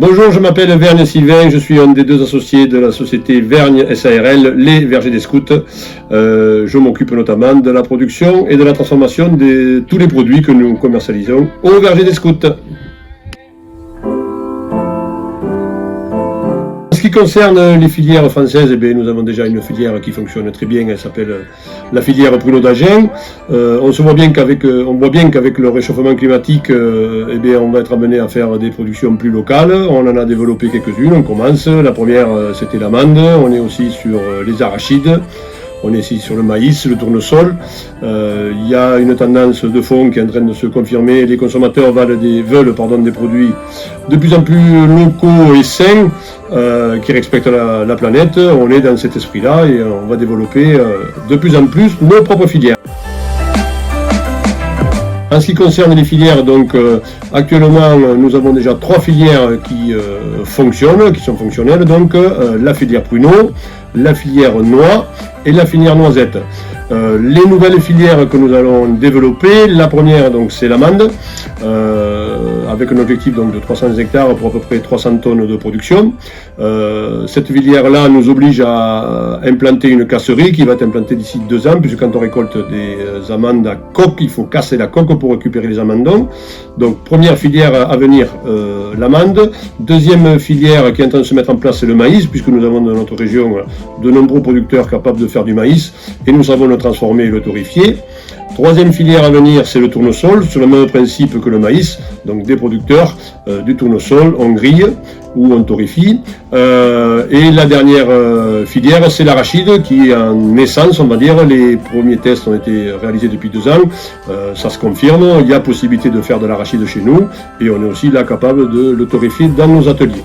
Bonjour, je m'appelle Vergne Sylvain, je suis un des deux associés de la société Vergne SARL, les Vergers des Scouts. Je m'occupe notamment de la production et de la transformation de tous les produits que nous commercialisons aux Vergers des Scouts. En ce qui concerne les filières françaises, nous avons déjà une filière qui fonctionne très bien, elle s'appelle la filière pruneau d'Agen. On voit bien qu'avec le réchauffement climatique, on va être amené à faire des productions plus locales. On en a développé quelques-unes, on commence. La première, c'était l'amande, on est aussi sur les arachides. On est ici sur le maïs, le tournesol. Il y a une tendance de fond qui est en train de se confirmer. Les consommateurs veulent des produits de plus en plus locaux et sains, qui respectent la planète. On est dans cet esprit-là et on va développer de plus en plus nos propres filières. En ce qui concerne les filières, actuellement nous avons déjà 3 filières qui fonctionnent, qui sont fonctionnelles, la filière pruneau, la filière noix et la filière noisette. Les nouvelles filières que nous allons développer, la première c'est l'amande, avec un objectif de 300 hectares pour à peu près 300 tonnes de production. Cette filière-là nous oblige à implanter une casserie qui va être implantée d'ici 2 ans, puisque quand on récolte des amandes à coque, il faut casser la coque pour récupérer les amandons. Donc première filière à venir, l'amande. Deuxième filière qui est en train de se mettre en place, c'est le maïs, puisque nous avons dans notre région de nombreux producteurs capables de faire du maïs, et nous savons le transformer et le torréfier. Troisième filière à venir, c'est le tournesol, sur le même principe que le maïs, donc des producteurs du tournesol, on grille ou on torréfie. Et la dernière filière, c'est l'arachide, qui est en naissance, on va dire. Les premiers tests ont été réalisés depuis 2 ans, ça se confirme, il y a possibilité de faire de l'arachide chez nous, et on est aussi là capable de le torréfier dans nos ateliers.